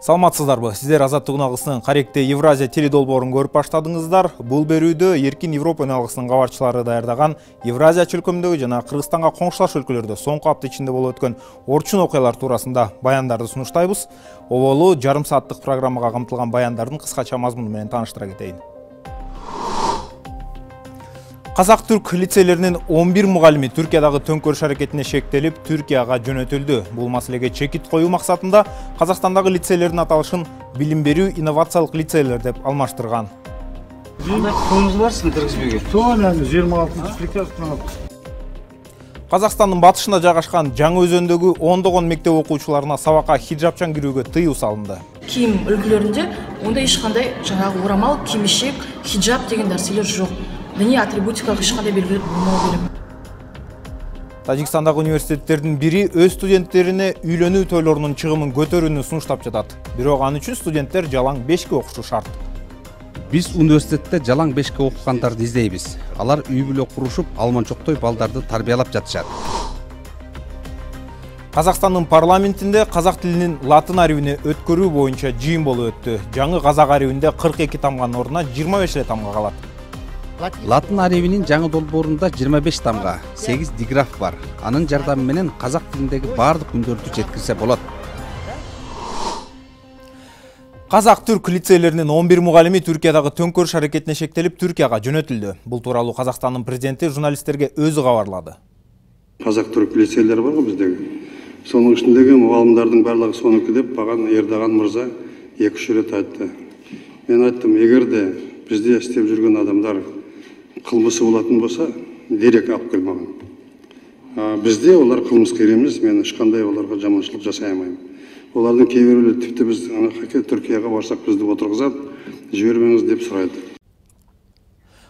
Саламатсыздарбы? Сиздер Азаттык үналгысынын каректе Евразия теледолбоорун көрүп баштадыңыздар. Бул берүүдө Эркин Европа үналгысынын кабарчылары даярдаган Евразия чөлкөмүндөгү жана Кыргызстанга коңшулаш өлкөлөрдө соңку апта ичинде болуп өткөн орчун окуялар туурасында баяндарды сунуштайбыз. Оболу жарым сааттык программага камтылган баяндардын кыскача мазмуну менен тааныштыра кетейин. Казак-түрк лицейлеринин 11 мугалими Түркиядагы төңкөрүш аракетине шектелип, Түркияга жөнөтүлдү. Бул маселеге чекит коюу максатында Казакстандагы лицейлердин аталышын билим берүү инновациялык лицейлер деп алмаштырган. Колуңуз барсың киргизбеге? Туура 26 приказдан алып. Казакстандын батышында жайгашкан Жаңы Өзөндөгү ондогон мектеп окуучуларына сабакка хиджабчан кирүүгө тыюу салынды. Кийим өлкөлөрүндө ондай ешкандай жаңағы орамал, кимишек, хиджаб деген нерселер жок. Діни атрибутикалық ешқандай белгілер болмау керек. Тажикстандагы университеттердин бири өз студенттерине үйлөнүү тойлорунун чыгымын көтөрүүнү сунуштап жатат. Бирок ал үчүн студенттер жалаң бешке окушу шарт. Биз университетте жалаң бешке окугандарды издейбиз. Алар үй бүлө курушуп, алманчоктой балдарды тарбиялап жатышат. Казакстандын парламентинде казак тилинин латын арибине өткөрүү боюнча жыйын болуп өттү. Жаңы казак арибинде 42 тамганын ордуна 25 эле тамга калат. Латын арибинин жаңы долбоорунда 25 тамга, 8 диграф бар. Анын жардамы менен казак тилиндеги баардык үндөрдү жеткирсе болот. Казак-түрк лицейлеринин 11 мугалими Түркиядагы төңкөрүш аракетине шектелип, Түркияга жөнөтүлдү. Бул тууралуу Казакстандын президенти журналисттерге өзү кабарлады. Казак-түрк лицейлери бар го биздеги. Сонун ичиндеги мугалимдардын баардыгы сонуку деп баган Эрдоган мырза 2-3 рет айтты. Мен айттым, эгерде бизде иштеп жүргөн адамдар кылмысы болатын болса, дерек алып кел мага. Бизде олар кылмыскер эмес, мен эч кандай оларга жаманчылык жасай алмайм. Олардын кээ бирөөлөрү типти биз Түркияга барсак бизди отургузат, жибербеңиз деп сурайт.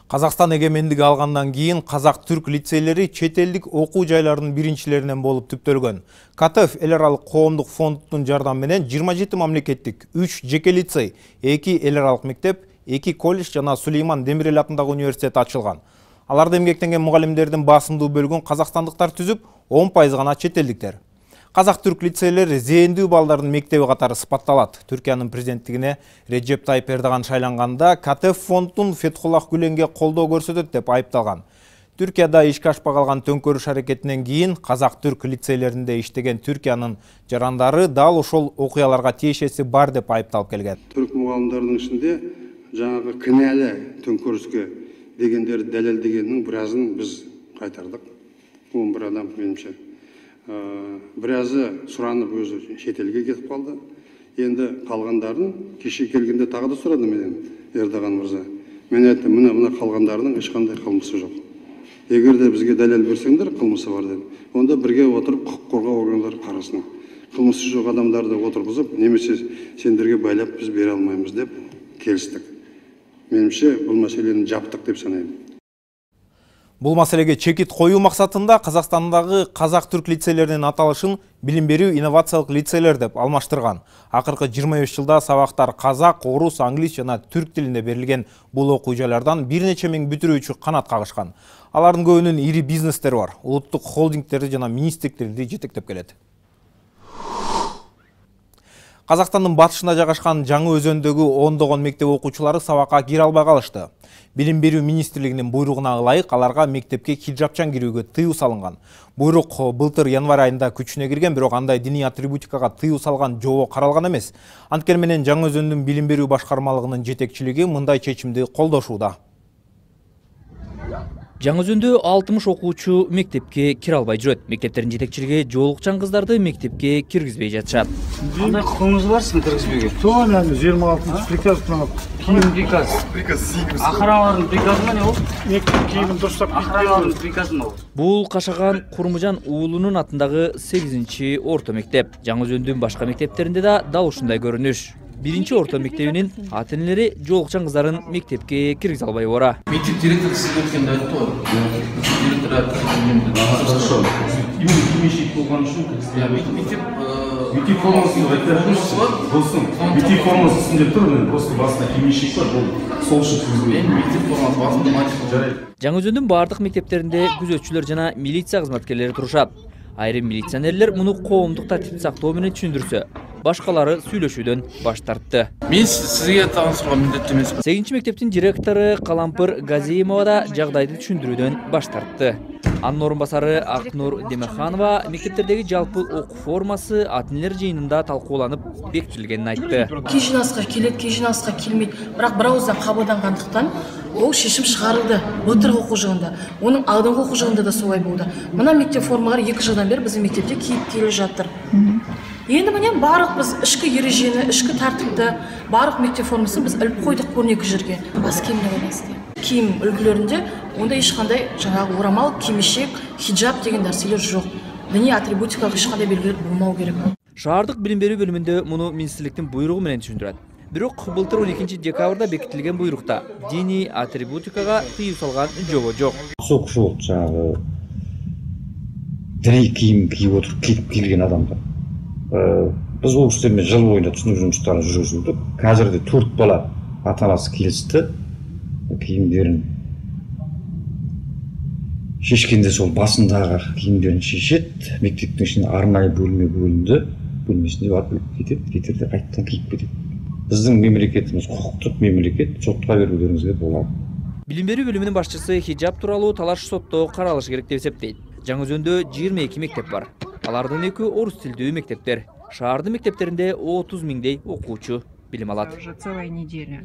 Казакстан эгемендиги алгандан кийин казак-түрк лицейлери чет элдик окуу жайларынын биринчилеринен болуп түптөлгөн. КТФ эл аралык коомдук фондунун жардамы менен 27 мамлекеттик, 3 жеке лицей, 2 эл аралык мектеп, 2 колледж жана Сулейман Демирел атындагы университет ачылган. Аларда эмгектенген мугалимдердин басымдуу бөлүгүн казакстандыктар түзүп, 10% гана чет элдиктер. Казак-түрк лицейлери зээндүү балдардын мектеби катары сыпатталат. Түркиянын президенттигине Реджеп Тайып Эрдоган шайланганда КТФ фондун Фетхуллах Гүленге колдоо көрсөтөт деп айыпталган. Түркияда ишке ашпай калган төңкөрүш аракетинен кийин казак-түрк лицейлеринде иштеген Түркиянын жарандары дал ошол окуяларга тиешеси бар деп айыпталып келген. Түрк мугалимдардын ичинде жаңағы кінәлі төңкөрүскө дегендерди далилдегендин биразын биз кайтардык. 11 адам менимче. Биразы суранып өзү чет элге кетип калды. Енді калгандарын кеше келгенде тагы да сурады менен Эрдоган мырза. Мен айттым, мына калгандарынын эч кандай кылмысы жок. Эгерде бизге далил берсеңдер кылмысы бар деп, онда бирге отуруп укук коргоо органдары карасын. Кылмысы жок адамдарды отургузуп, немесе сендерге байлап биз бере алмайбыз деп келиштик. Менимче бул маселени жаптык деп санайм. Бул маселеге чекит коюу максатында Казакстандагы казак-түрк лицейлеринин аталышын билим берүү инновациялык лицейлер деп алмаштырган. Акыркы 25 жылда сабактар казак, орус, англис жана түрк тилинде берилген бул окуу жайлардан бир нече миң бүтүрүүчү канат кагышкан. Алардын көбүнүн ири бизнестер бар. Улуттук холдингтерди жана министрликтерди жетектеп келет. Казакстандын батышында жайгашкан Жаңы Өзөндөгү ондогон мектеп окуучулары сабакка кире албай калышты. Билим берүү министрлигинин буйругуна ылайык аларга мектепке хиджабчан кирүүгө тыюу салынган. Буйрук былтыр январь айында күчүнө кирген, бирок андай диний атрибутикага тыюу салган жобо каралган эмес. Анткени менен Жаңы Өзөндүн билим берүү башкармалыгынын жетекчилиги мындай чечимди колдошууда. Жаңы Өзөндө 60 окуучу мектепке кире албай жүрөт. Мектептердин жетекчилиги жоолукчан кыздарды мектепке киргизбей жатышат. Кандай кылыңыз барсың киргизбеге? Туура 26 приказдан алып. Кийим приказ. Аханалардын приказы эмне болду? Мектеп кийимин дурустап аханалардын приказы эмне болду? Бул Кашаган Курмужан уулунун атындагы 8-чи орто мектеп. Жаңы Өзөндүн башка мектептеринде да дал ушундай көрүнүш. Биринчи орто мектебинин ата-энелери жоолукчан кыздарын мектепке киргизе албай бара. Мектеп директору сизге өткөндө айтты го. Директор айтты. Хорошо. Именно кимишек болгон үчүн мектеп формасын болсун. Мектеп формасы үстүндө тур, просто басында кимишек бар, бул сол үчүн киргизбейт. Мектеп формасы басында мантик жарайт. Жаңы Өзөндүн бардык мектептеринде күзөтчүлөр жана милиция кызматкерлери турушат. Айрым милиционерлер муну коомдук тартипти сактоо менен түшүндүрсө, башкалары сүйлөшүүдөн баш тартты. Мен сизге таанышууга міндетті емеспін. 8 мектептин директору Калампыр Газиемова да жагдайды түшүндүрүүдөн баш тартты. Анын орун басары Акнур Демеханова мектептердеги жалпы окуу формасы ата-энелер жыйынында талкууланып бекитилгенин айтты. Кей жиналысқа келет, кей жиналысқа келмейді. Бірақ бір ауыздан қабылданғандықтан ол шешім шығарылды былтырғы оқу жылында. Оның алдыңғы оқу жылында да солай болды. Мына мектеп формалары 2 жылдан бері біздің мектепте киіп келе жатыр. Енді міне барлық біз ішкі ережені, ішкі тәртіпті, барлық мектеп формасын біз іліп қойдық көрнекі жерге. Бас киіміне байланысты. Киім үлгілерінде онда ешқандай жаңағы орамал, кимешек, хиджаб деген нәрселер жоқ. Діни атрибутикалық ешқандай белгілер болмау керек. Шаардык билим берүү бөлүмүндө муну министрликтин буйругу менен түшүндүрөт. Бирок былтыр 12 декабрда бекитилген буйрукта диний атрибутикага тыюу салган жобо жок. Окушу жаңағы діни кийим кийип отуруп келген адамдар. Біз ол кісілермен жыл бойында түсіндіру жұмыстарын жүргіздік. Қазірде 4 бала ата-анасы келісті. Киімдерін шешкенде сол басындағы киімдерін шешеді. Мектептің ішіне арнайы бөлме бөлінді. Бөлмесінде барып кетеді, кетерде қайттан киіп кетеді. Біздің мемлекетіміз құқықтық мемлекет, сотқа берулеріңізге болады. Билим берүү бөлүмүнүн башчысы хиджаб тууралуу талаш сотто каралышы керек деп эсептейт. Жаңы-Өзөндө 22 мектеп бар. Алардын 2 орус тилдүү мектептер. Шаардын мектептеринде 30 миңдей окуучу билим алат. Уже целая неделя.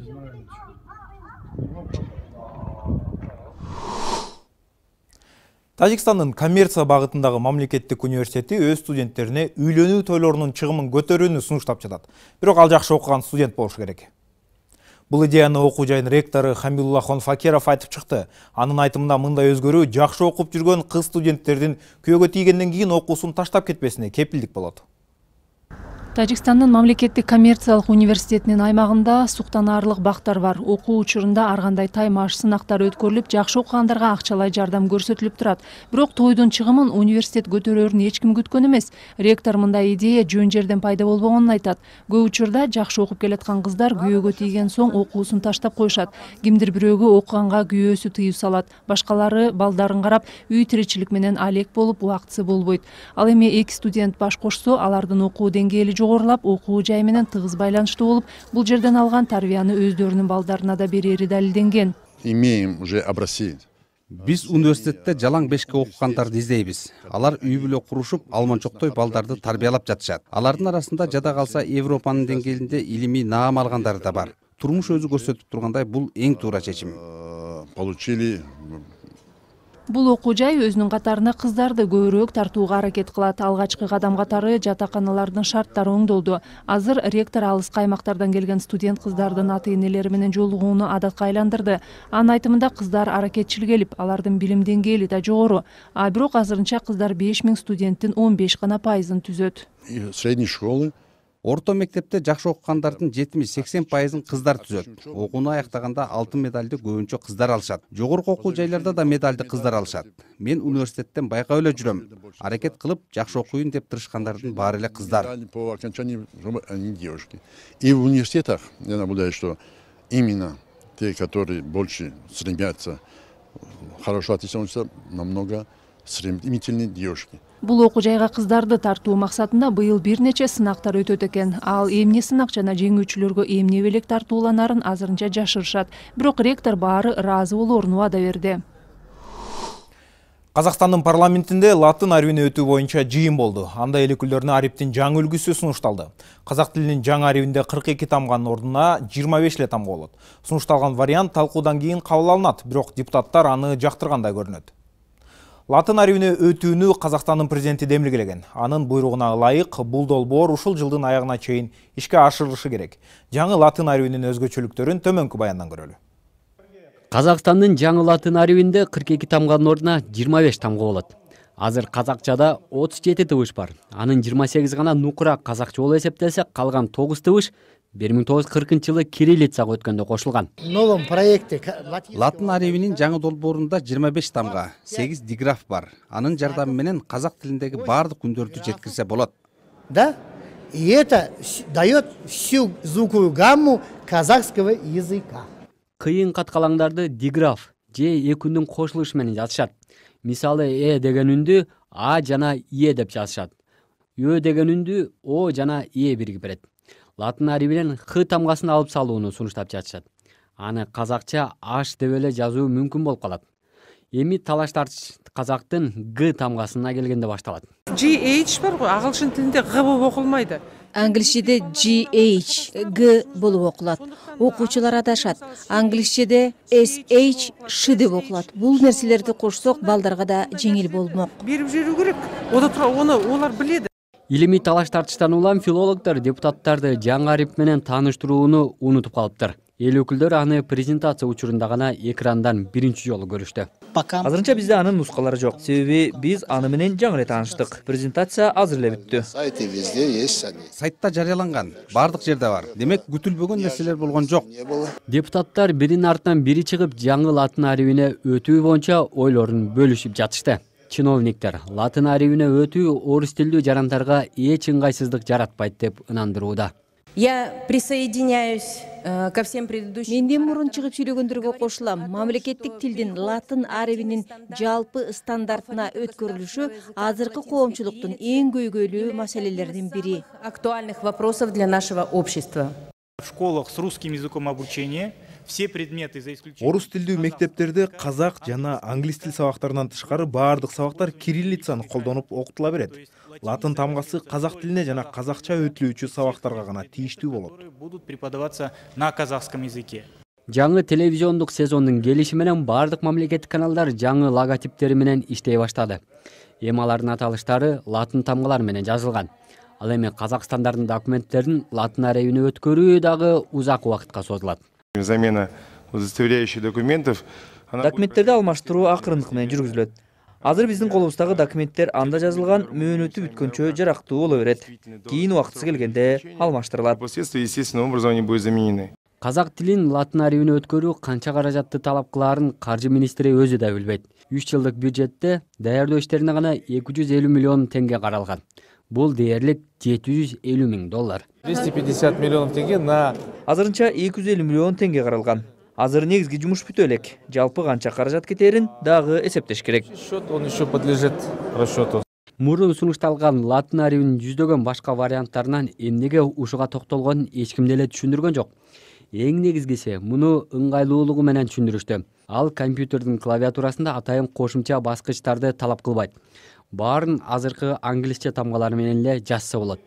Тажикстандын коммерция багытындагы мамлекеттик университети өз студенттерине үйлөнүү тойлорунун чыгымын көтөрүүнү сунуштап жатат. Бирок ал жакшы окуган студент болуш керек. Бул идеяны окуу жайынын ректору Хамилуллахон Факиров айтып чыкты. Анын айтымында мындай өзгөрүү жакшы окуп жүргөн кыз студенттердин күйөөгө тийгенден кийин окуусун таштап кетпесине кепилдик болот. Тажикстандын мамлекеттик коммерциялык университетинин аймагында суктанаарлык бактар бар. Окуу учурунда ар кандай таймаш сынактар өткөрүлүп, жакшы окугандарга акчалай жардам көрсөтүлүп турат. Бирок тойдун чыгымын университет көтөрөрүн эч ким күткөн эмес. Ректор мындай идея жөн жерден пайда болбогонун айтат. Көп учурда жакшы окуп келаткан кыздар күйөөгө тийген соң окуусун таштап коюшат. Кимдир бирөөгө окуганга күйөөсү тыюу салат. Башкалары балдарын карап, үй тиричилик менен алек болуп, убактысы болбойт. Ал эми 2 студент баш кошсо, алардын окуу деңгээли жогорулап, окуу жай менен тыгыз байланыштуу болуп, бул жерден алган тарбияны өздөрүнүн балдарына да берери далилденген. Имеем уже образцы. Биз университетте жалаң бешке окугандарды издейбиз. Алар үй бүлө курушуп, алманчоктой балдарды тарбиялап жатышат. Алардын арасында жада калса Европанын деңгээлинде илимий наам алгандары да бар. Турмуш өзү көрсөтүп тургандай, бул эң туура чечим. Получили. Бул окуу жай өзүнүн катарына кыздарды көбүрөөк тартууга аракет кылат. Алгачкы кадам катары жатаканалардын шарттары оңдолду. Азыр ректор алыскы аймактардан келген студент кыздардын ата-энелери менен жолугууну адатка айландырды. Анын айтымында кыздар аракетчил келип, алардын билим деңгээли да жогору. Бирок азырынча кыздар 5000 студенттин 15 гана пайызын түзөт. Средней школы. Орто мектепте жакшы окугандардын 70-80% кыздар түзөт. Окууну аяктаганда алтын медалды көбүнчө кыздар алышат. Жогорку окуу жайларда да медалды кыздар алышат. Мен университеттен байкап эле жүрөм. Аракет кылып, жакшы окуйын деп тырышкандардын баары эле кыздар. По окончании они девушки. И в университетах, я наблюдаю, что именно те, которые больше стремятся хорошо оттесняться, намного стремительнее девушки. Бул окуу жайга кыздарды тартуу максатында быйыл бир нече сынактар өтөт экен. Ал эмне сынак жана жеңүүчүлөргө эмне белек тартууланарын азырынча жашырышат. Бирок ректор баары ыраазы болоорун убада берди. Казакстандын парламентинде латын арбини өтүү боюнча жыйын болду. Анда эл өкүлдөрүнө ариптин жаңы үлгүсү сунушталды. Казак тилинин жаңы арбинде 42 тамганын ордуна 25 эле тамга болот. Сунушталган вариант талкуудан кийин кабыл алынат, бирок депутаттар аны жактыргандай көрүнөт. Латын арбини өтүүнү Казакстандын президенти демилгелеген. Анын буйругуна ылайык бул долбоор ушул жылдын аягына чейин ишке ашырылышы керек. Жаңы латын арбинин өзгөчөлүктөрүн төмөнкү баяндан көрөлү. Казакстандын жаңы латын арбинде 42 тамганын ордуна 25 тамга болот. Азыр казакчада 37 тыбыш бар. Анын 28 гана нукура казакча болуп эсептелсе, калган 9 тыбыш 1940-жылы кириллицага өткөндө кошулган. Латын арбинин жаңы долбоорунда 25 тамга, 8 диграф бар. Анын жардамы менен казак тилиндеги баардык үндөрдү жеткирсе болот. Да? И это дает всю звуковую гамму казахского языка. Кыйын каткалаңдарды диграф же эки үндүн кошулушу менен жазышат. Мисалы деген үндү а жана е деп жазышат. Ө деген үндү О жана Е биригип берет. Латын арабинен Х тамгасын алып салууну сунуштап жатышат. Аны казакча Аш деп эле жазуу мүмкүн болуп калат. Эми талаш тартыш казактын Г тамгасына келгенде башталат. GH бар ғой, ағылшын тілінде Г болуп окулмайды. Англисчеде GH, Г болуп окулат. Окуучулар адашат. Англисчеде SH, Ш деп окулат. Бул нерселерди кошсок, балдарга да жеңил болмок. Берип жүрүү керек. Оны олар билет. Илимий талаш тартыштан улам филологдор депутаттарды жаңы арип менен тааныштырууну унутуп калыптыр. Эл өкүлдөрү аны презентация учурунда гана экрандан биринчи жолу көрүштү. Азырынча бизде анын нускалары жок. Себеби биз аны менен жаңы эле тааныштык. Презентация азыр эле бүттү. Сайтта жарыяланган, бардык жерде бар. Демек күтүлбөгөн нерселер болгон жок. Депутаттар биринин артынан бири чыгып жаңы латын арабине өтүү боюнча ойлорун бөлүшүп жатышты. Чиновниктер латын арабине өтүү орус тилдүү жарандарга эч ыңгайсыздык жаратпайт деп ынандырууда. Я присоединяюсь ко всем предыдущим. Менден мурун чыгып сүйлөгөндөргө кошулам. Мамлекеттик тилдин латын арабинин жалпы стандартына өткөрүлүшү азыркы коомчулуктун эң көйгөйлүү маселелердин бири. Актуальных вопросов для нашего общества. В школах с русским языком обучения все предметы за исключением. Орус тилдүү мектептерде казак жана англис тил сабактарынан тышкары баардык сабактар кириллицаны колдонуп окутула берет. Латын тамгасы казак тилине жана казакча өтүлүүчү сабактарга гана тийиштүү болот. Будут преподаваться на казахском языке. Жаңы телевизиондук сезондун келиши менен баардык мамлекеттик каналдар жаңы логотиптери менен иштей баштады. Эми алардын аталыштары латын тамгалары менен жазылган. Ал эми Казакстандардын документтерин латын арабине өткөрүү дагы узак убакытка созулат. Замена удостоверяющих документов. Документтерди алмаштыруу акырындык менен жүргүзүлөт. Азыр биздин колубуздагы документтер анда жазылган мөөнөтү бүткөнчө жарактуу боло берет. Кийин убактысы келгенде алмаштырылат. Впоследствии естественным образом они будут заменены. Казак тилин латын арабине өткөрүү канча каражатты талап кылаарын каржы министри өзү да билбейт. 3 жылдык бюджетте даярдоо иштерине гана 250 миллион теңге каралган. Бул дээрлик $750 миң. 250 миллион теңге на азырынча 250 миллион теңге каралган. Азыр негизги жумуш бүтө элек. Жалпы канча каражат кетерин дагы эсептеш керек. Счет он еще подлежит расчету. Мурун сунушталган латын арабинин жүздөгөн башка варианттарынан эмнеге ушуга токтолгонун эч ким деле түшүндүргөн жок. Эң негизгиси муну ыңгайлуулугу менен түшүндүрүштү. Ал компьютердин клавиатурасында атайын кошумча баскычтарды талап кылбайт. Баарын азыркы англисче тамгалары менен эле жазса болот.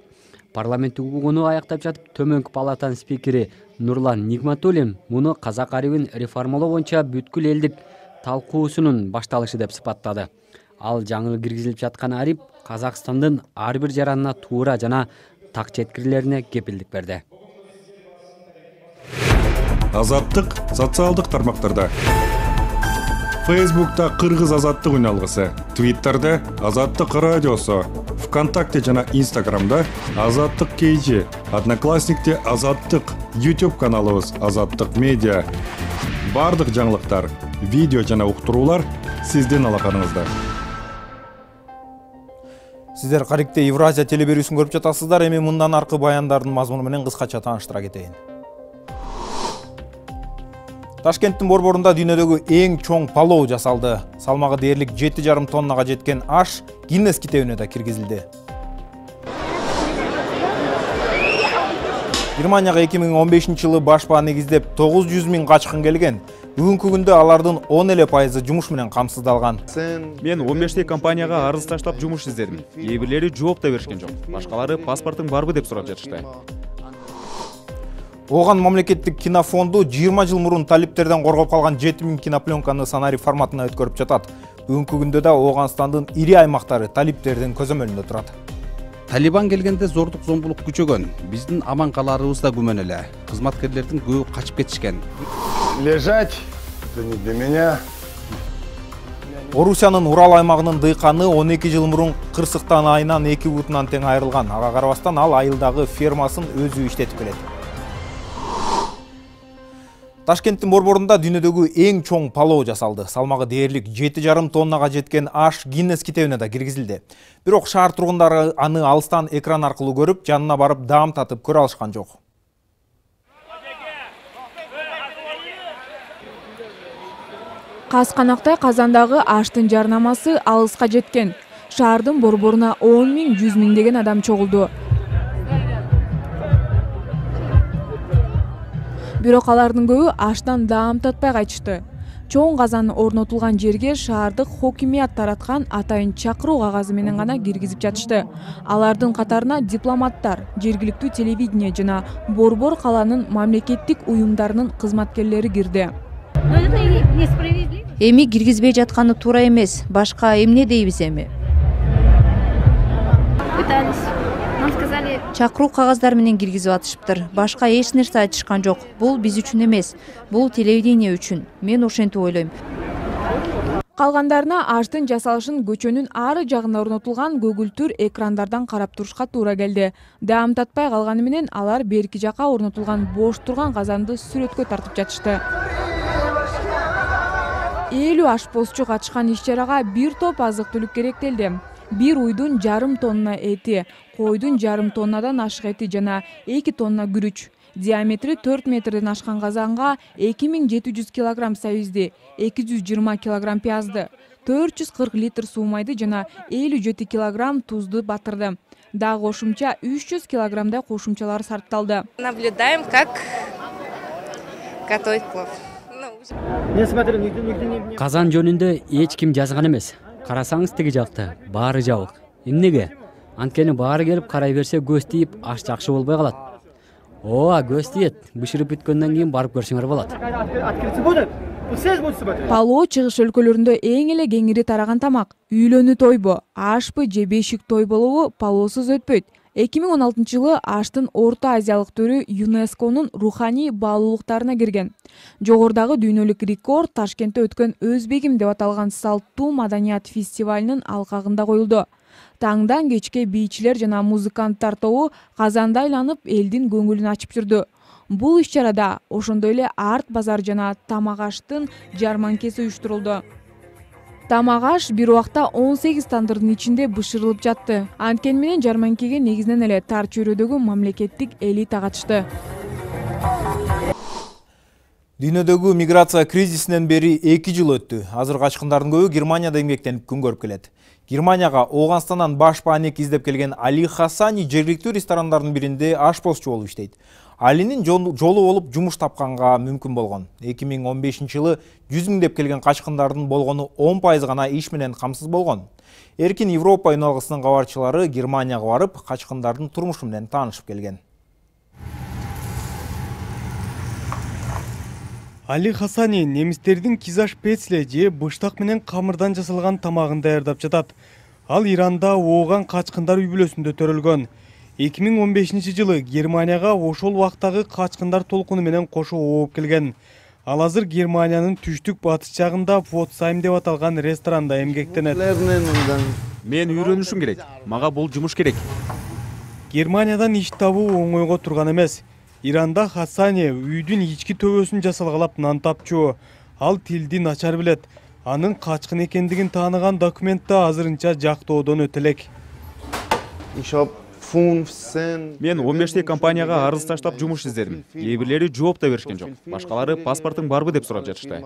Парламенттик угууну аяктап жатып, төмөнкү палатанын спикери Нурлан Нигматуллин муну казак арабин реформалоо боюнча бүткүл элдик талкуусунун башталышы деп сыпаттады. Ал жаңы киргизилип жаткан арип Казакстандын ар бир жаранына туура жана так жеткирилерине кепилдик берди. Азаттык социалдык тармактарда. Facebook'ta Кыргыз азаттык үналгысы, Twitter'da Азаттык радиосу, ВКонтакте жана Instagram'da Азаттык KG, Одноклассникте Азаттык, YouTube каналыбыз Азаттык медиа. Бардык жаңылыктар, видео жана уктуруулар сиздин алаканыңызда. Сиздер каректе Евразия телеберүүсүн көрүп жатасыздар. Эми мындан аркы баяндардын мазмуну менен кыскача тааныштыра кетейин. Ташкенттин борборунда дүйнөдөгү эң чоң палоо жасалды. Салмагы дээрлик 7,5 тоннага жеткен аш Гиннес китебине да киргизилди. Германияга 2015-жылы баш баа негиздеп 900 миң качкын келген. Бүгүнкү күндө алардын 10% жумуш менен камсыздалган. Мен 15 компанияга арыз таштап жумуш издедим. Кээ бирлери жооп да беришкен жок. Башкалары паспортуң барбы деп сурап жатышты. Оған мамлекеттик кинофонду 20 жыл мурун талиптерден коргоп калган 7000 кинопленканы сценарий форматына өткөрүп жатат. Бүгүнкү күндө да Оганстандын ири аймактары талиптердин көзөмөлүндө турат. Талибан келгенде зордук зомбулук күчөгөн. Биздин аман каларыбыз да күмөн эле. Кызматкерлердин көбү качып кетишкен. Лежать, это не для меня. Орусиянын Урал аймагынын дыйканы 12 жыл мурун кырсыктан айынан 2 бутунан тең айрылган. Ага карабастан ал айылдагы фермасын өзү иштетип келет. Ташкенттин борборунда дүйнөдөгү эң чоң палоо жасалды. Салмагы дээрлик 7,5 тоннага жеткен аш Гиннес китебине да киргизилди. Бирок шаар тургундары аны алыстан экран аркылуу көрүп, жанына барып даам татып көрө алышкан жок. Касканактай казандагы аштын жарнамасы алыска жеткен. Шаардын борборуна 10 миң, 100 миңдеген адам чогулду. Бирок алардын көбү аштан даам татпай кайтышты. Чоң казан орнотулган жерге шаардык хокимият тараткан атайын чакыруу кагазы менен гана киргизип жатышты. Алардын катарына дипломаттар, жергиликтүү телевидение жана борбор каланын мамлекеттик уюмдарынын кызматкерлери кирди. Эми киргизбей жатканы туура эмес. Башка эмне дейбиз эми? Чакыруу кагаздары менен киргизип атышыптыр. Башка эч нерсе айтышкан жок. Бул биз үчүн эмес. Бул телевидение үчүн. Мен ошентип ойлойм. Калгандарына аштын жасалышын көчөнүн ары жагына орнотулган көгүлтүр экрандардан карап турушка туура келди. Даам татпай калганы менен алар берки жака орнотулган бош турган казанды сүрөткө тартып жатышты. 50 ашпозчу катышкан иш-чарага бир топ азык-түлүк керектелди. Бир уйдун 1,5 тонна эти, койдун 1,5 тоннадан ашык эти жана 2 тонна күрүч. Диаметри 4 метрден ашкан казанга 2700 килограмм сабизди, 220 килограмм пиязды, 440 литр суу майды жана 57 килограмм тузду батырды. Дагы кошумча 300 килограммдай кошумчалар сарпталды. Наблюдаем, как готовить плов. Казан жөнүндө эч ким жазган эмес. Карасаңыз тиги жакта баары жабык. Эмнеге? Анткени баары келип карай берсе көз тийип аш жакшы болбой калат. Көз тиет. Бышырып бүткөндөн кийин барып көрсөңөр болот. Пало чыгыш өлкөлөрүндө эң эле кеңири тараган тамак. Үйлөнүү тойбу, ашпы же бешик той болобу палоосуз өтпөйт. 2016 жылы аштын Орто Азиялык түрү ЮНЕСКОнун руханий баалуулуктарына кирген. Жогордагы дүйнөлүк рекорд Ташкентте өткөн Өзбегим деп аталган салттуу маданият фестивалынын алкагында коюлду. Таңдан кечке бийчилер жана музыканттар тобу казанда айланып элдин көңүлүн ачып жүрдү. Бул иш-чарада ошондой эле арт базар жана тамак аштын жарманкеси уюштурулду. Тамак аш бир убакта 18 тандырдын ичинде бышырылып жатты. Анткени менен жарманкеге негизинен эле тар чөйрөдөгү мамлекеттик элита катышты. Дүйнөдөгү миграция кризисинен бери 2 жыл өттү. Азыр качкындардын көбү Германияда эмгектенип күн көрүп келет. Германияга Ооганстандан баш паанек издеп келген Али Хасани жергиликтүү ресторандардын биринде ашпозчу болуп иштейт. Алинин жолу болуп жумуш тапканга мүмкүн болгон. 2015 жылы 100 000 деп келген качкындардын болгону 10% гана иш менен камсыз болгон. Эркин Европа үналгысынын кабарчылары Германияга барып, качкындардын турмушу менен таанышып келген. Али Хасани немистердин киза шпецле же быштак менен камырдан жасалган тамагын даярдап жатат. Ал Иранда ооган качкындар үй бүлөсүндө төрөлгөн. 2015 жылы Германияга ошол убактагы качкындар толкуну менен кошо ооп келген. Ал азыр Германиянын түштүк батыш жагында Фотсайм деп аталган ресторанда эмгектенет. Мен үйрөнүшүм керек. Мага бул жумуш керек. Германиядан иш табуу оңойго турган эмес. Иранда Хасани үйдүн ички төбөсүн жасалгалап нан тапчу. Ал тилди начар билет. Анын качкын экендигин тааныган документте азырынча жактоодон өтө элек. Мен 15 компанияга арыз таштап жумуш издедим. Кээ бирлери жооп да беришкен жок. Башкалары паспортуң барбы деп сурап жатышты.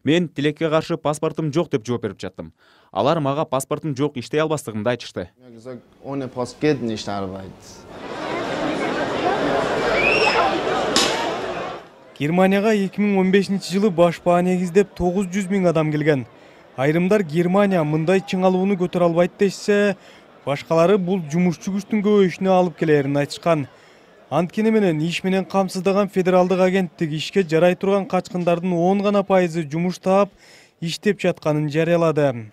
Мен тилекке каршы паспортум жок деп жооп берип жаттым. Алар мага паспортум жок, иштей албастыгымды айтышты. Германияга 2015 жылы баш паанек издеп 900 000 адам келген. Айрымдар Германия мындай чыңалууну көтөрө албайт дешсе, башкалары бул жумушчу күчтүн көбөйүшүнө алып келерин айтышкан. Анткени менен иш менен камсыздаган федералдык агенттик ишке жарай турган качкындардын 10 гана пайызы жумуш таап иштеп жатканын жарыялады.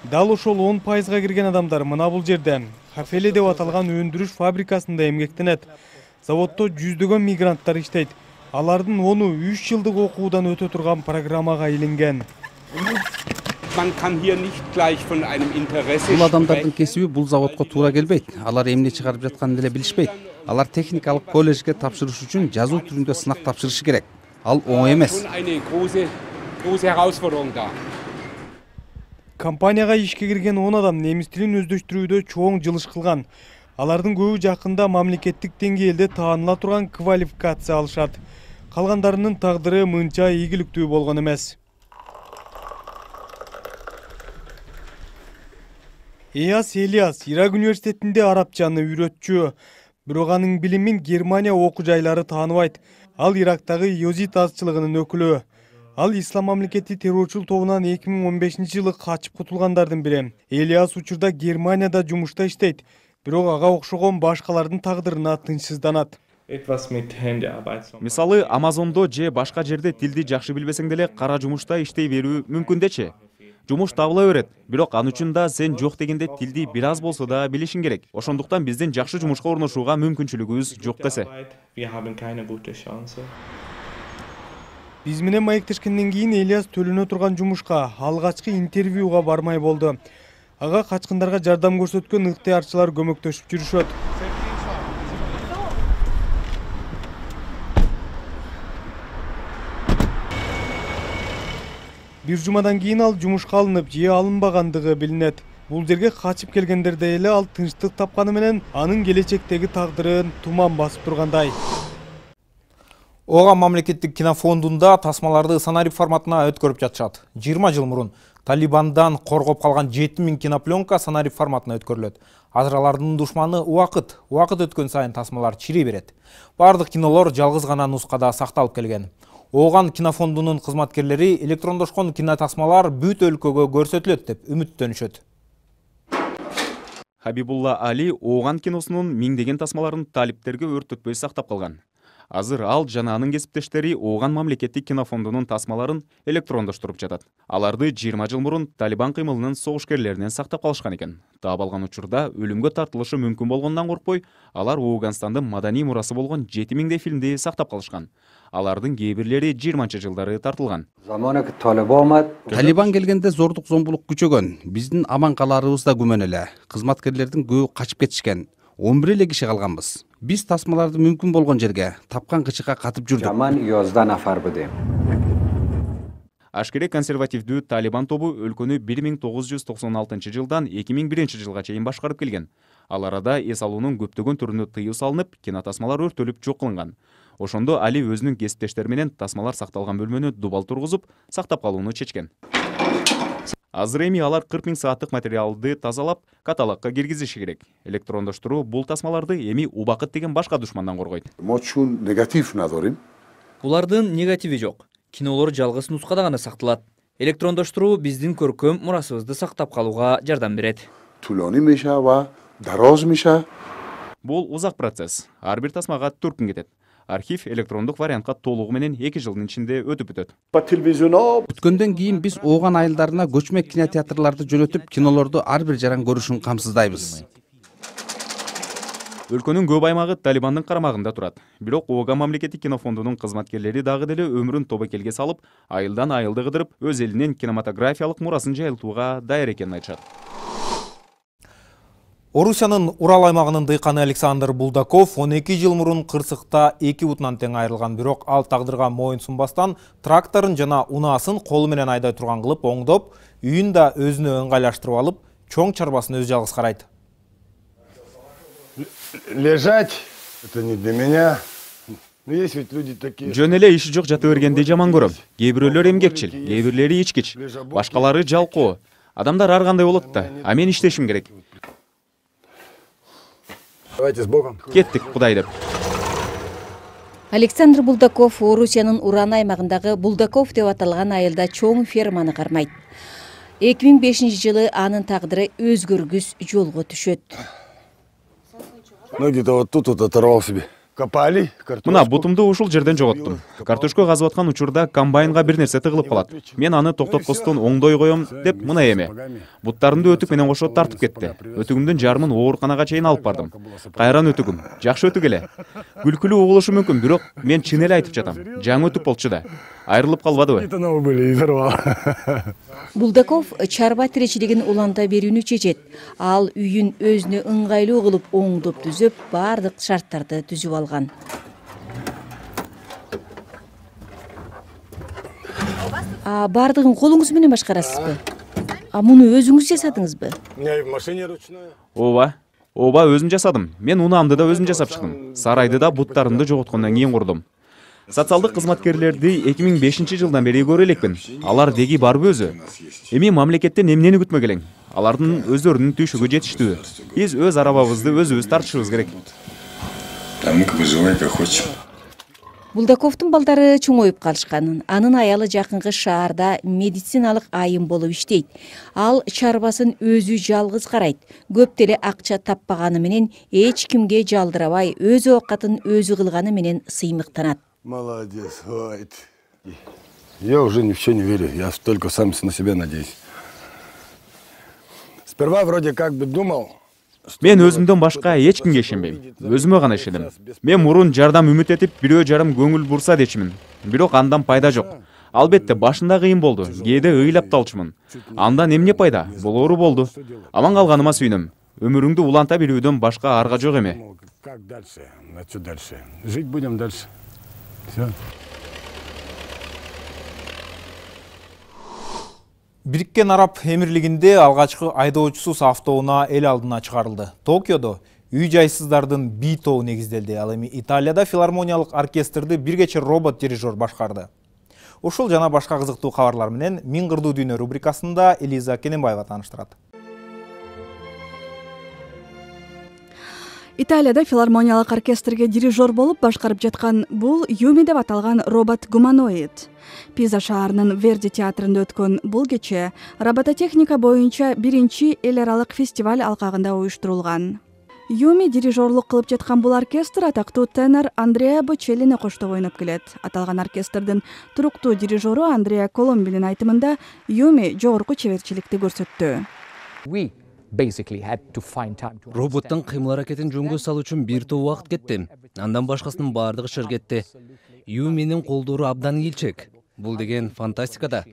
Дал ошол 10%га кирген адамдар мына бул жерде Хафеле деп аталган өндүрүш фабрикасында эмгектенет. Заводдо жүздөгөн мигранттар иштейт. Алардын 10-3 жылдык окуудан өтө турган программага илинген. Бул адамдардын кесиби бул заводко туура келбейт. Алар эмне чыгарып жатканын деле билишпейт. Алар техникалык колледжге тапшырыш үчүн жазуу түрүндө сынак тапшырышы керек. Ал оңой эмес. Компанияга ишке кирген 10 адам немис тилин өздөштүрүүдө чоң жылыш кылган. Алардын көбү жакында мамлекеттик деңгээлде тааныла турган квалификация алышат. калгандарынын тагдыры мынча ийгиликтүү болгон эмес. Эяс Элиас Ирак университетинде арабчаны үйрөтчү. Бирок анын билимин Германия окуу жайлары тааныбайт. Ал Ирактагы Йозит азчылыгынын өкүлү. Ал Ислам мамлекети террорчул тобунан 2015-жылы качып кутулгандардын бири. Элиас учурда Германияда жумушта иштейт, бирок ага окшогон башкалардын тагдырына тынчсызданат. Мисалы, Амазондо же башка жерде тилди жакшы билбесең деле кара жумушта иштей берүү мүмкүн дечи. Жумуш табыла берет, бирок аны үчүн да сен жок дегенде тилди бир аз болсо да билишиң керек. Ошондуктан биздин жакшы жумушка орношууга мүмкүнчүлүгүбүз жок десе. Биз менен маектешкенден кийин Элиас төлөнө турган жумушка, алгачкы интервьюга бармай болду. Ага качкындарга жардам көрсөткөн ыктыярчылар көмөктөшүп жүрүшөт. Бир жумадан кийин ал жумушка алынып, же алынбагандыгы билинет. Бул жерге качып келгендерде эле ал тынчтык тапканы менен анын келечектеги тагдырын туман басып тургандай. Оған мамлекеттик кинофондунда тасмаларды сценарий форматына өткөрүп жатышат. 20 жыл мурун Талибандан коргоп калган 7000 кинопленка сценарий форматына өткөрүлөт. Азыр алардын душманы убакыт өткөн сайын тасмалар чирей берет. Бардык кинолор жалгыз гана нускада сакталып келген. Оған кинофондунун кызматкерлери электрондошкон кинотасмалар бүт өлкөгө көрсөтүлөт деп үмүттөнүшөт. Хабибулла Али Оған киносунун миңдеген тасмаларын талиптерге өрттөтпөй сактап калган. Азыр ал жана анын кесиптештери Оған мамлекеттик кинофондунун тасмаларын электрондоштуруп жатат. Аларды 20 жыл мурун Талибан кыймылынын согушкерлеринен сактап калышкан экен. Таап алган учурда өлүмгө тартылышы мүмкүн болгондон коркпой, алар Оганстандын маданий мурасы болгон 7000 фильмди сактап калышкан. Алардын кээ бирлери 20-жылдары тартылган. Талибан келгенде зордук зомбулук күчөгөн. Биздин аман каларыбыз да күмөн эле. Кызматкерлердин көбү качып кетишкен. 11 эле киши калганбыз. Биз тасмаларды мүмкүн болгон жерге, тапкан кычыкка катып жүрдүк. Ашкере консервативдүү Талибан тобу өлкөнү 1996 жылдан 2001 жылга чейин башкарып келген. Ал арада эс алуунун көптөгөн түрүнө тыюу салынып, кинотасмалар өртөлүп жок кылынган. Ошондо Али өзүнүн кесиптештери менен тасмалар сакталган бөлмөнү дубал тургузуп, сактап калууну чечкен. Азыр эми алар 40 000 сааттык материалды тазалап, каталогко киргизиши керек. Электрондоштуруу бул тасмаларды эми убакыт деген башка душмандан коргойт. Булардын негативи жок. Кинолор жалгыз нускада гана сакталат. Электрондоштуруу биздин көркөм мурасыбызды сактап калууга жардам берет. Бул узак процесс. Ар бир тасмага 4 күн кетет. Архив электрондук вариантка толугу менен 2 жылдын ичинде өтүп бүтөт. Бүткөндөн кийин биз Оған айылдарына көчмөк кинотеатрларды жөнөтүп, кинолорду ар бир жаран көрүшүн камсыздайбыз. Өлкөнүн көп аймагы Талибандын карамагында турат. Бирок Оған мамлекеттик кинофондунун кызматкерлери дагы деле өмүрүн тобокелге салып, айылдан айылды кыдырып, өз элинин кинематографиялык мурасын жайылтууга даяр экенин айтышат. Орусиянын Урал аймагынын дыйканы Александр Булдаков 12 жыл мурун кырсыкта 2 бутунан тең айрылган, бирок ал тагдырга моюн сунбастан тракторун жана унаасын колу менен айдай турган кылып оңдоп, үйүн да өзүнө ыңгайлаштырып алып, чоң чарбасын өзү жалгыз карайт. Лежать это не для меня. Есть ведь люди такие. Жөн эле иши жок жата бергенди жаман көрөм. Кээ бирөөлөр эмгекчил, кээ бирлери ичкич, башкалары жалкоо. Адамдар ар кандай болот да, а мен иштешим керек. Давайте с Богом. Кеттик, Кудай деп. Александр Булдаков Орусиянын Уран аймагындагы Булдаков деп аталган айылда чоң ферманы кармайт. 2005 жылы анын тагдыры өзгөргүс жолго түшөт. Ну где-то вот тут вот оторвал себе. Копали картошку. Мына бутумду ушул жерден жоготтум. Картошка казып аткан учурда комбайнга бир нерсе тыгылып калат. Мен аны токтоткостон оңдой коем деп мына эме. Буттарымды өтүк менен кошо тартып кетти. Өтүгүмдүн жарымын ооруканага чейин алып бардым. Кайран өтүгүм. Жакшы өтүк эле. Күлкүлүү угулушу мүмкүн, бирок мен чын эле айтып жатам. Жаңы өтүк болчу да. Айрылып калбадыбы? Это новые были, изорвал. Булдаков чарба тиричилигин уланта берүүнү чечет. Ал үйүн өзүнө ыңгайлуу кылып оңдоп түзөп, бардык шарттарды түзүп алган. Бардыгын колуңуз менен башкарасызбы? Муну өзүңүз жасадыңызбы? Ооба, өзүм жасадым. Мен унаамды да өзүм жасап чыктым. Сарайды да буттарымды жоготкондон кийин курдум. Социалдык кызматкерлерди 2005 жылдан бери көрө элекпин. Алар деги барбы өзү? Эми мамлекеттен эмнени күтмөк элең? Алардын өздөрүнүн түйшүгү жетиштүү. Биз өз арабабызды өзүбүз тартышыбыз керек. Там выживай как хочешь. Булдаковдун балдары чоңоюп калышкан. Анын аялы жакынкы шаарда медициналык айым болуп иштейт. Ал чарбасын өзү жалгыз карайт. Көп деле акча таппаганы менен эч кимге жалдырабай, өз оокатын өзү кылганы менен сыймыктанат. Молодец, ой. Я уже ни в что не верю, я только сам на себя надеюсь. Сперва вроде как бы думал. Мен өзүмдөн башка эч кимге ишенбейм. Өзүмө гана ишендим. Мен мурун жардам үмүт этип, бирөө жарым көңүл бурса дечимин. Бирок андан пайда жок. Албетте башында кыйын болду. Кээде ыйлап талчумун. Андан эмне пайда? Болору болду. Аман калганыма сүйүнөм. Өмүрүңдү уланта билүүдөн башка арга жок эме. Как дальше? Что дальше? Жить будем дальше. Все. Бириккен Араб Эмирлигинде алгачкы айдоочусуз автоунаа эл алдына чыгарылды. Токиодо үй-жайсыздардын бий тобу негизделди. Ал эми Италияда филармониялык оркестрди бир кече робот-дирижер башкарды. Ушул жана башка кызыктуу кабарлар менен Миң кырдуу дүйнө рубрикасында Элиза Кененбаева тааныштырат. Италияда филармониялык оркестрге дирижер болуп башкарып жаткан бул Юми деп аталган робот-гуманоид. Пиза шаарынын Верди театрында өткөн бул кече робототехника боюнча биринчи эл аралык фестиваль алкагында уюштурулган. Юми дирижерлук кылып жаткан бул оркестр атактуу тенор Андреа Бочеллини коштоп ойноп келет. Аталган оркестрдин туруктуу дирижеру Андреа Коломбинин айтымында Юми жогорку чеберчиликти көрсөттү. Роботтун кыймыл-аракетин жөнгө салуу үчүн бир топ убакыт кетти. Андан башкасынын баардыгы шыр кетти. Юминин колдору абдан ийилчек. Бул деген фантастика да.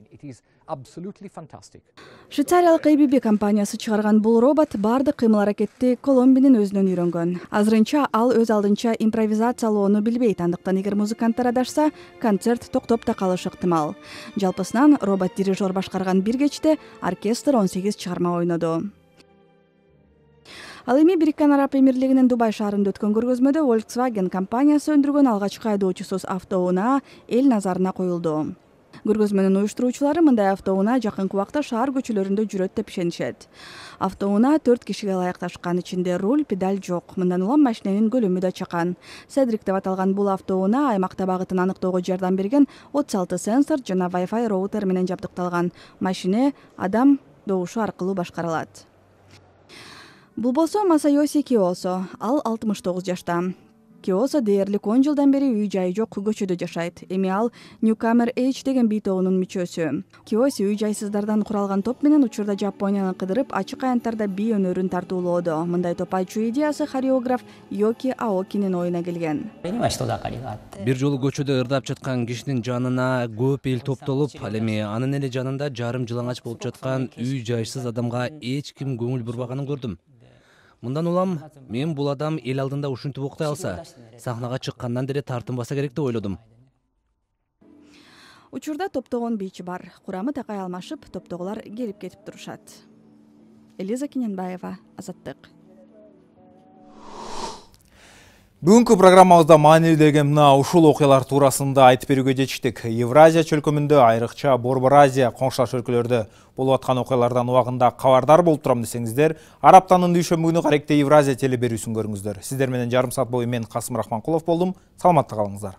Швейцариялык ABB компаниясы чыгарган бул робот баардык кыймыл-аракетти Коломбинин өзүнөн үйрөнгөн. Азырынча ал өз алдынча импровизациялоону билбейт, андыктан эгер музыканттар адашса, концерт токтоп да калышы ыктымал. Жалпысынан робот-дирижер башкарган бир кечте оркестр 18 чыгарма ойноду. Ал эми Бириккен Араб Эмирлигинин Дубай шаарында өткөн көргөзмөдө Volkswagen компаниясы өндүргөн алгачкы айдоочусуз автоунаа эл назарына коюлду. Көргөзмөнүн уюштуруучулары мындай автоунаа жакынкы убакта шаар көчөлөрүндө жүрөт деп ишенишет. Автоунаа 4 кишиге ылайыкташкан, ичинде руль, педаль жок. Мындан улам машиненин көлөмү да чакан. Cedric деп аталган бул автоунаа аймакта багытын аныктоого жардам берген 36 сенсор жана Wi-Fi роутер менен жабдыкталган. Машине адам добушу аркылуу башкарылат. Бул болсо Масайоси Киосо, ал 69 жашта. Киосо дээрлик 10 жылдан бери үй-жайы жок көчөдө жашайт. Эми ал Newcomer H деген бий тобунун мүчөсү. Киоси үй-жайсыздардан куралган топ менен учурда Жапонияны кыдырып, ачык аянттарда бий өнөрүн тартуулоодо. Мындай топ ачуу идеясы хореограф Йоки Аокинин оюна келген. Бир жолу көчөдө ырдап жаткан кишинин жанына көп эл топтолуп, ал эми анын эле жанында жарым жылаңач болуп жаткан үй-жайсыз адамга эч ким көңүл бурбаганын көрдүм. Мындан улам мен бул адам эл алдында ушинтип окутай алса, сахнага чыккандан деле тартынбаса керек деп ойлодум. Учурда топтогон бийчи бар. Курамы такай алмашып, топтогулар келип кетип турушат. Элиза Кененбаева, Азаттык. Бүгүнкү программабызда маанилүү деген мына ушул окуялар туурасында айтып берүүгө жетиштик. Евразия чөлкөмүндө, айрыкча Борбор Азия коңшулаш өлкөлөрдө болуп аткан окуялардан убагында кабардар болуп турам десеңиздер, Араптанын дүйшөмбү күнү каректе Евразия телеберүүсүн көрүңүздөр. Сиздер менен жарым саат бою мен Касым Рахманкулов болдум. Саламатта калыңыздар.